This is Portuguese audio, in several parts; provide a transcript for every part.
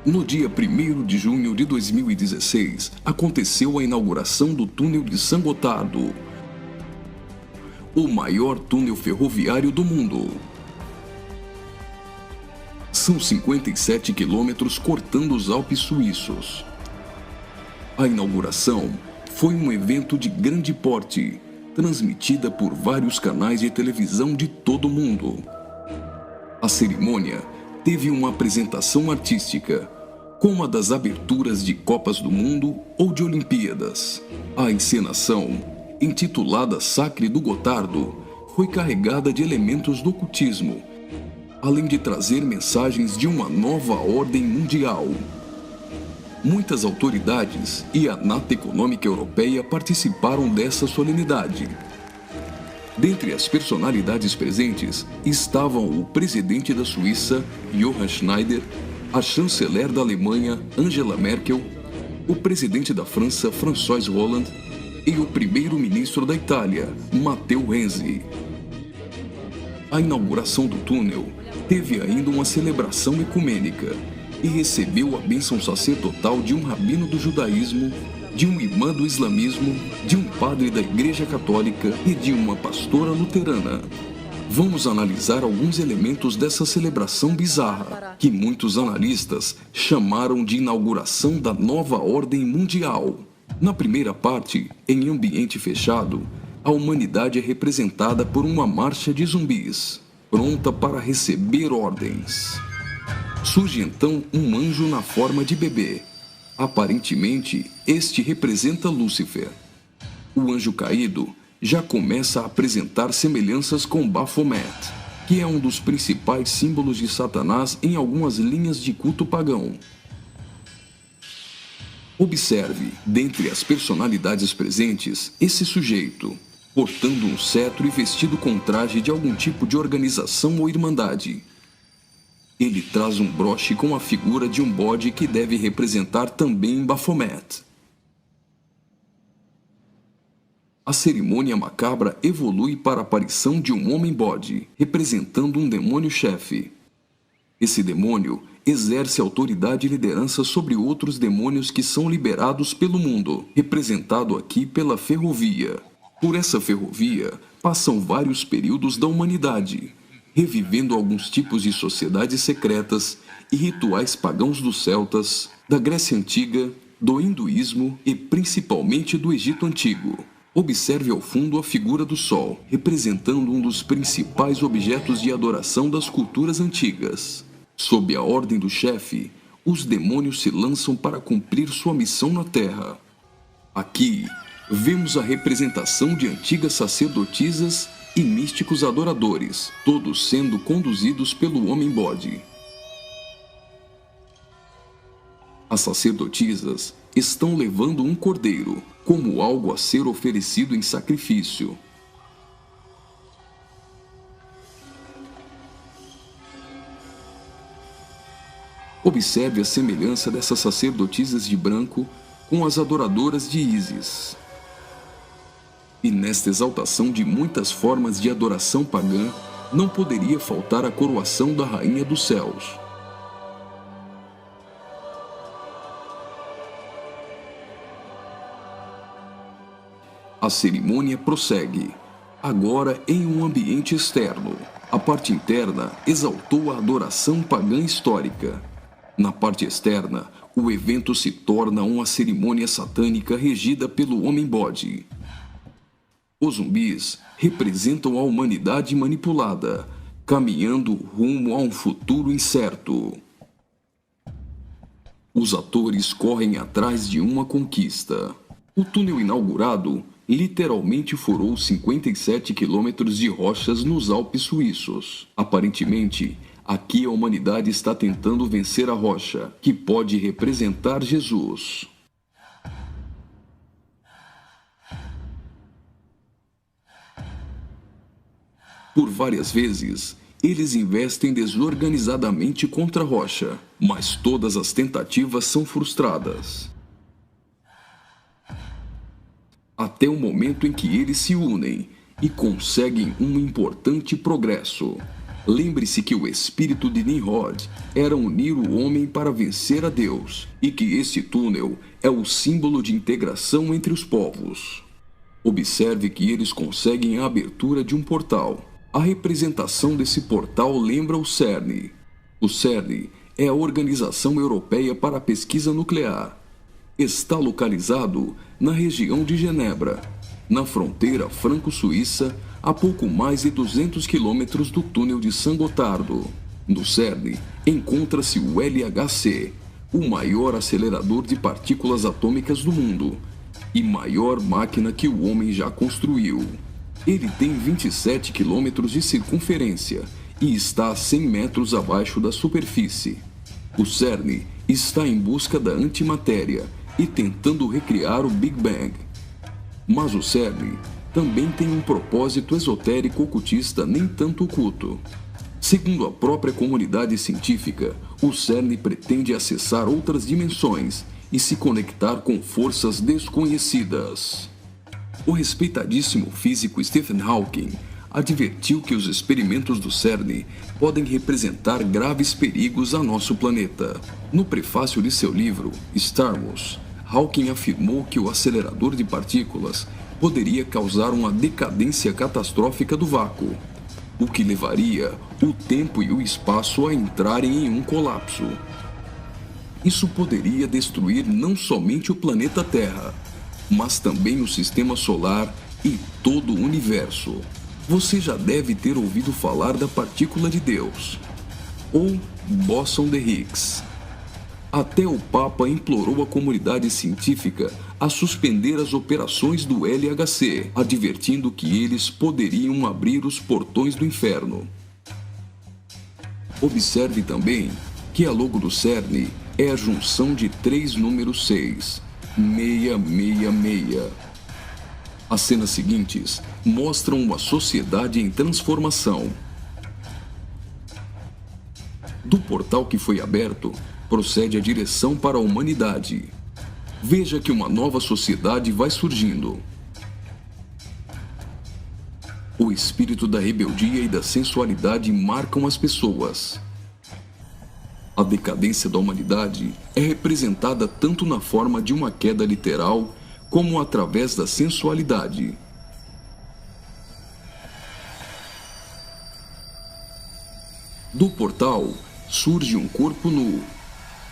No dia 1º de junho de 2016, aconteceu a inauguração do túnel de San Gotardo, o maior túnel ferroviário do mundo. São 57 quilômetros cortando os Alpes suíços. A inauguração foi um evento de grande porte, transmitida por vários canais de televisão de todo o mundo. A cerimônia teve uma apresentação artística, como a das aberturas de Copas do Mundo ou de Olimpíadas. A encenação, intitulada Sacre do Gotardo, foi carregada de elementos do ocultismo, além de trazer mensagens de uma nova ordem mundial. Muitas autoridades e a Nata Econômica Europeia participaram dessa solenidade. Dentre as personalidades presentes estavam o presidente da Suíça, Johann Schneider, a chanceler da Alemanha, Angela Merkel, o presidente da França, François Hollande, e o primeiro-ministro da Itália, Matteo Renzi. A inauguração do túnel teve ainda uma celebração ecumênica e recebeu a bênção sacerdotal de um rabino do judaísmo, de um imã do islamismo, de um padre da Igreja Católica e de uma pastora luterana. Vamos analisar alguns elementos dessa celebração bizarra, que muitos analistas chamaram de inauguração da nova ordem mundial. Na primeira parte, em ambiente fechado, a humanidade é representada por uma marcha de zumbis, pronta para receber ordens. Surge então um anjo na forma de bebê. Aparentemente, este representa Lúcifer. O anjo caído já começa a apresentar semelhanças com Baphomet, que é um dos principais símbolos de Satanás em algumas linhas de culto pagão. Observe, dentre as personalidades presentes, esse sujeito, portando um cetro e vestido com traje de algum tipo de organização ou irmandade. Ele traz um broche com a figura de um bode que deve representar também Baphomet. A cerimônia macabra evolui para a aparição de um homem-bode, representando um demônio-chefe. Esse demônio exerce autoridade e liderança sobre outros demônios que são liberados pelo mundo, representado aqui pela ferrovia. Por essa ferrovia, passam vários períodos da humanidade, revivendo alguns tipos de sociedades secretas e rituais pagãos dos celtas, da Grécia Antiga, do hinduísmo e principalmente do Egito Antigo. Observe ao fundo a figura do Sol, representando um dos principais objetos de adoração das culturas antigas. Sob a ordem do chefe, os demônios se lançam para cumprir sua missão na Terra. Aqui, vemos a representação de antigas sacerdotisas e místicos adoradores, todos sendo conduzidos pelo homem-bode. As sacerdotisas estão levando um cordeiro, como algo a ser oferecido em sacrifício. Observe a semelhança dessas sacerdotisas de branco com as adoradoras de Ísis. E nesta exaltação de muitas formas de adoração pagã, não poderia faltar a coroação da Rainha dos Céus. A cerimônia prossegue, agora em um ambiente externo. A parte interna exaltou a adoração pagã histórica. Na parte externa, o evento se torna uma cerimônia satânica regida pelo homem-bode. Os zumbis representam a humanidade manipulada, caminhando rumo a um futuro incerto. Os atores correm atrás de uma conquista. O túnel inaugurado literalmente furou 57 quilômetros de rochas nos Alpes suíços. Aparentemente, aqui a humanidade está tentando vencer a rocha, que pode representar Jesus. Por várias vezes, eles investem desorganizadamente contra a rocha, mas todas as tentativas são frustradas. Até o momento em que eles se unem e conseguem um importante progresso. Lembre-se que o espírito de Nimrod era unir o homem para vencer a Deus, e que este túnel é o símbolo de integração entre os povos. Observe que eles conseguem a abertura de um portal. A representação desse portal lembra o CERN. O CERN é a Organização Europeia para a Pesquisa Nuclear. Está localizado na região de Genebra, na fronteira franco-suíça, a pouco mais de 200 quilômetros do túnel de Saint-Gothard. No CERN encontra-se o LHC, o maior acelerador de partículas atômicas do mundo e maior máquina que o homem já construiu. Ele tem 27 quilômetros de circunferência e está a 100 metros abaixo da superfície. O CERN está em busca da antimatéria e tentando recriar o Big Bang. Mas o CERN também tem um propósito esotérico ocultista nem tanto oculto. Segundo a própria comunidade científica, o CERN pretende acessar outras dimensões e se conectar com forças desconhecidas. O respeitadíssimo físico Stephen Hawking advertiu que os experimentos do CERN podem representar graves perigos a nosso planeta. No prefácio de seu livro, Stardust, Hawking afirmou que o acelerador de partículas poderia causar uma decadência catastrófica do vácuo, o que levaria o tempo e o espaço a entrarem em um colapso. Isso poderia destruir não somente o planeta Terra, mas também o sistema solar e todo o universo. Você já deve ter ouvido falar da partícula de Deus, ou bóson de Higgs. Até o Papa implorou a comunidade científica a suspender as operações do LHC, advertindo que eles poderiam abrir os portões do inferno. Observe também que a logo do CERN é a junção de 3 números 6, 666. As cenas seguintes mostram uma sociedade em transformação. Do portal que foi aberto, procede a direção para a humanidade. Veja que uma nova sociedade vai surgindo. O espírito da rebeldia e da sensualidade marcam as pessoas. A decadência da humanidade é representada tanto na forma de uma queda literal, como através da sensualidade. Do portal surge um corpo nu,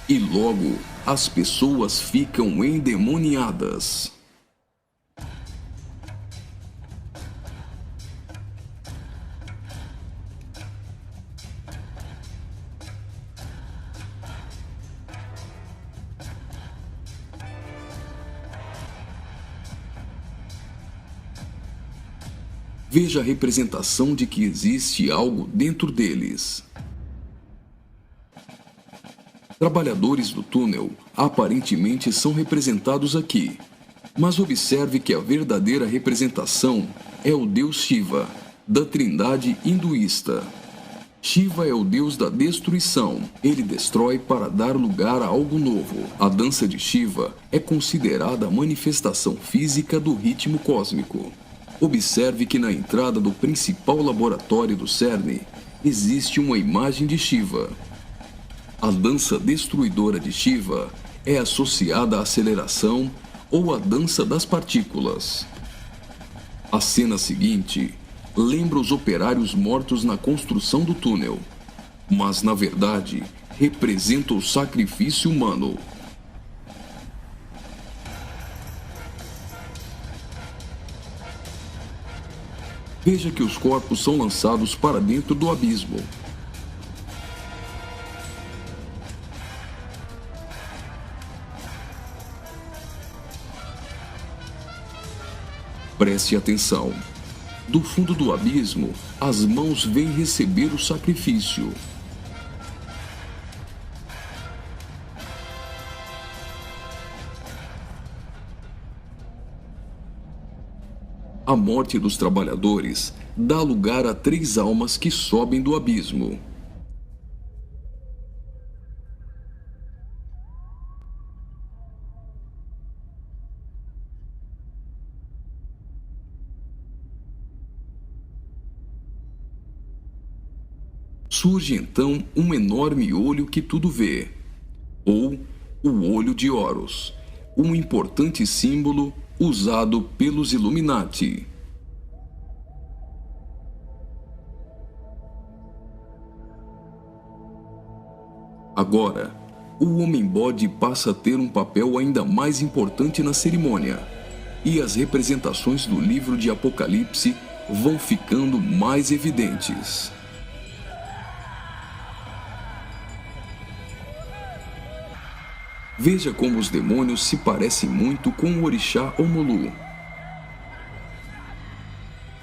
e logo as pessoas ficam endemoniadas. Veja a representação de que existe algo dentro deles. Trabalhadores do túnel aparentemente são representados aqui, mas observe que a verdadeira representação é o deus Shiva, da trindade hinduísta. Shiva é o deus da destruição. Ele destrói para dar lugar a algo novo. A dança de Shiva é considerada a manifestação física do ritmo cósmico. Observe que na entrada do principal laboratório do CERN existe uma imagem de Shiva. A dança destruidora de Shiva é associada à aceleração ou à dança das partículas. A cena seguinte lembra os operários mortos na construção do túnel, mas na verdade representa o sacrifício humano. Veja que os corpos são lançados para dentro do abismo. Preste atenção. Do fundo do abismo, as mãos vêm receber o sacrifício. A morte dos trabalhadores dá lugar a 3 almas que sobem do abismo. surge então um enorme olho que tudo vê, ou o Olho de Horus, um importante símbolo usado pelos Illuminati. Agora, o Homem-Bode passa a ter um papel ainda mais importante na cerimônia, e as representações do livro de Apocalipse vão ficando mais evidentes. Veja como os demônios se parecem muito com o orixá Omolu.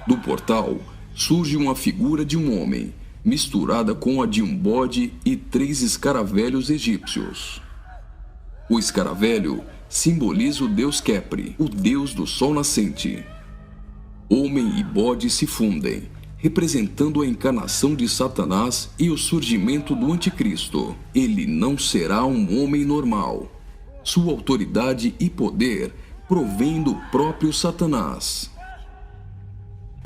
Do portal surge uma figura de um homem, misturada com a de um bode e 3 escaravelhos egípcios. O escaravelho simboliza o deus Khepri, o deus do sol nascente. Homem e bode se fundem, representando a encarnação de Satanás e o surgimento do Anticristo. Ele não será um homem normal. Sua autoridade e poder provém do próprio Satanás.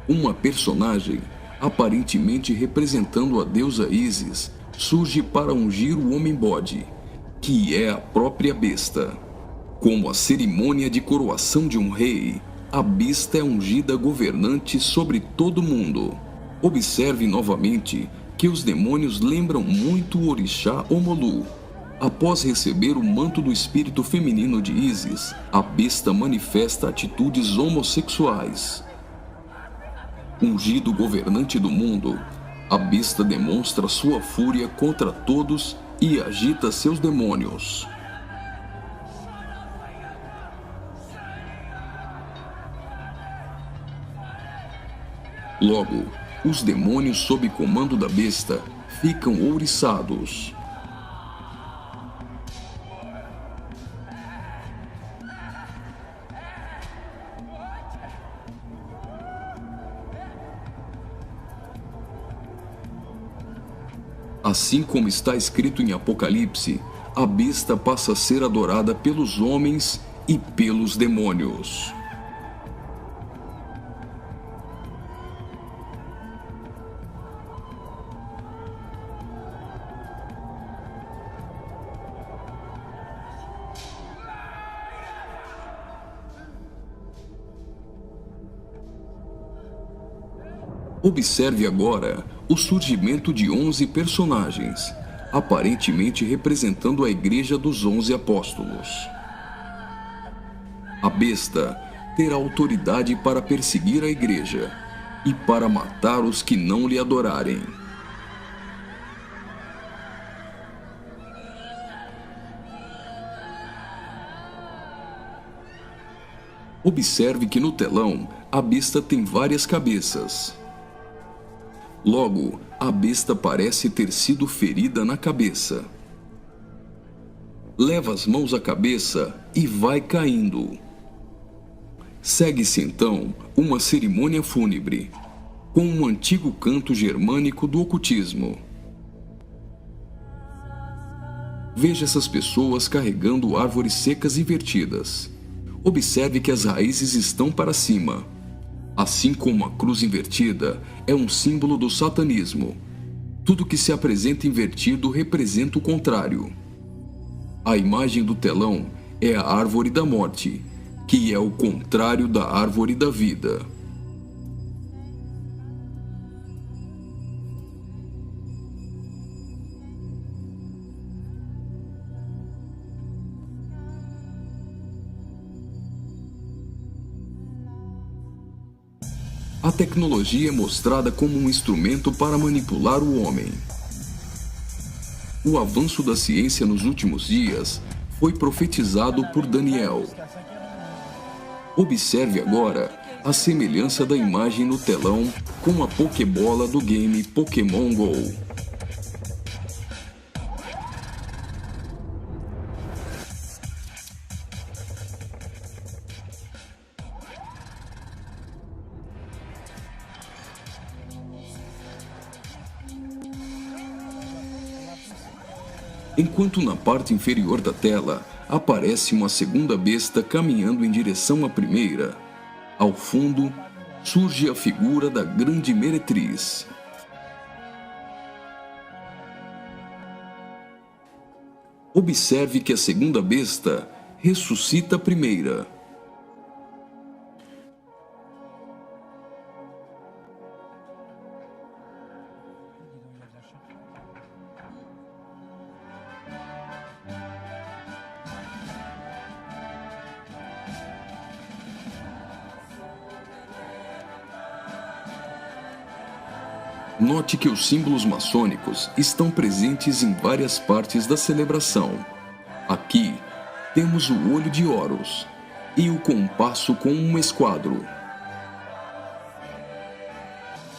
Uma personagem, aparentemente representando a deusa Ísis, surge para ungir o Homem-Bode, que é a própria besta. Como a cerimônia de coroação de um rei, a besta é ungida governante sobre todo mundo. Observe novamente que os demônios lembram muito o orixá Omolu. Após receber o manto do espírito feminino de Ísis, a besta manifesta atitudes homossexuais. Ungido governante do mundo, a besta demonstra sua fúria contra todos e agita seus demônios. Logo, os demônios sob comando da besta ficam ouriçados. Assim como está escrito em Apocalipse, a besta passa a ser adorada pelos homens e pelos demônios. Observe agora o surgimento de 11 personagens, aparentemente representando a Igreja dos 11 Apóstolos. A besta terá autoridade para perseguir a Igreja e para matar os que não lhe adorarem. Observe que no telão a besta tem várias cabeças. Logo, a besta parece ter sido ferida na cabeça. Leva as mãos à cabeça e vai caindo. Segue-se então uma cerimônia fúnebre, com um antigo canto germânico do ocultismo. Veja essas pessoas carregando árvores secas invertidas. Observe que as raízes estão para cima. Assim como a cruz invertida é um símbolo do satanismo, tudo que se apresenta invertido representa o contrário. A imagem do telão é a árvore da morte, que é o contrário da árvore da vida. A tecnologia é mostrada como um instrumento para manipular o homem. O avanço da ciência nos últimos dias foi profetizado por Daniel. Observe agora a semelhança da imagem no telão com a Pokébola do game Pokémon Go. Enquanto na parte inferior da tela aparece uma segunda besta caminhando em direção à primeira, ao fundo surge a figura da grande meretriz. Observe que a segunda besta ressuscita a primeira. Note que os símbolos maçônicos estão presentes em várias partes da celebração. Aqui, temos o olho de Horus e o compasso com um esquadro.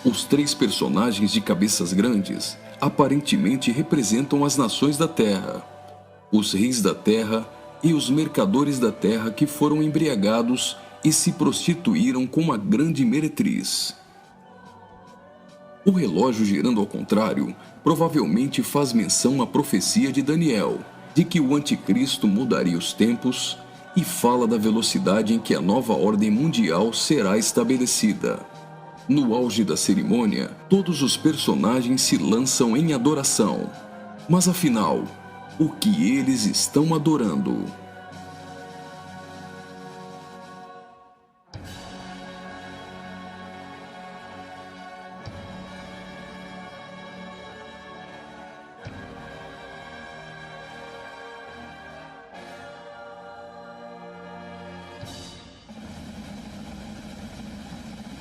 Os três personagens de cabeças grandes aparentemente representam as nações da Terra, os reis da Terra e os mercadores da Terra que foram embriagados e se prostituíram com uma grande meretriz. O relógio girando ao contrário provavelmente faz menção à profecia de Daniel, de que o anticristo mudaria os tempos, e fala da velocidade em que a nova ordem mundial será estabelecida. No auge da cerimônia, todos os personagens se lançam em adoração. Mas afinal, o que eles estão adorando?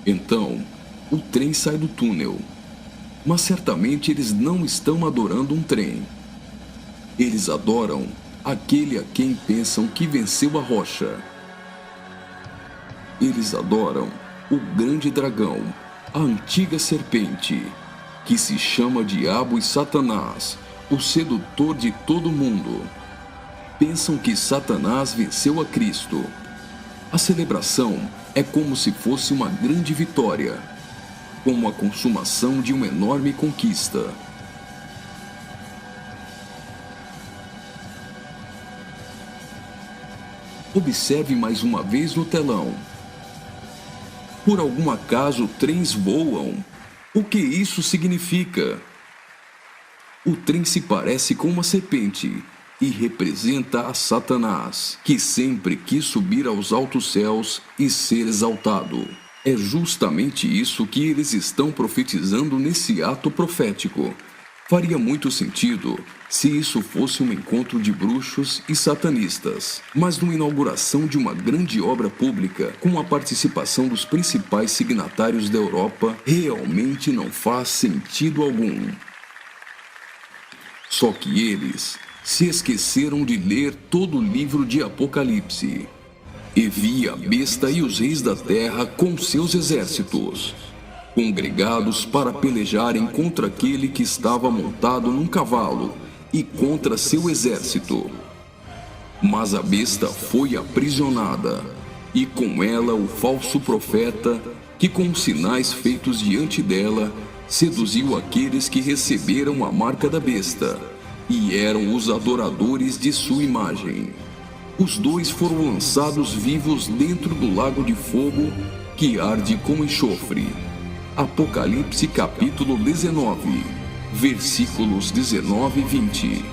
Então, o trem sai do túnel. Mas certamente eles não estão adorando um trem. Eles adoram aquele a quem pensam que venceu a rocha. Eles adoram o grande dragão, a antiga serpente, que se chama Diabo e Satanás, o sedutor de todo mundo. Pensam que Satanás venceu a Cristo. A celebração é como se fosse uma grande vitória, como a consumação de uma enorme conquista. Observe mais uma vez no telão. Por algum acaso, trens voam? O que isso significa? O trem se parece com uma serpente e representa a Satanás, que sempre quis subir aos altos céus e ser exaltado. É justamente isso que eles estão profetizando nesse ato profético. Faria muito sentido se isso fosse um encontro de bruxos e satanistas, mas numa inauguração de uma grande obra pública, com a participação dos principais signatários da Europa, realmente não faz sentido algum. Só que eles se esqueceram de ler todo o livro de Apocalipse. E vi a besta e os reis da terra com seus exércitos, congregados para pelejarem contra aquele que estava montado num cavalo e contra seu exército. Mas a besta foi aprisionada, e com ela o falso profeta, que com sinais feitos diante dela, seduziu aqueles que receberam a marca da besta, e eram os adoradores de sua imagem. Os dois foram lançados vivos dentro do lago de fogo, que arde com enxofre. Apocalipse capítulo 19, versículos 19 e 20.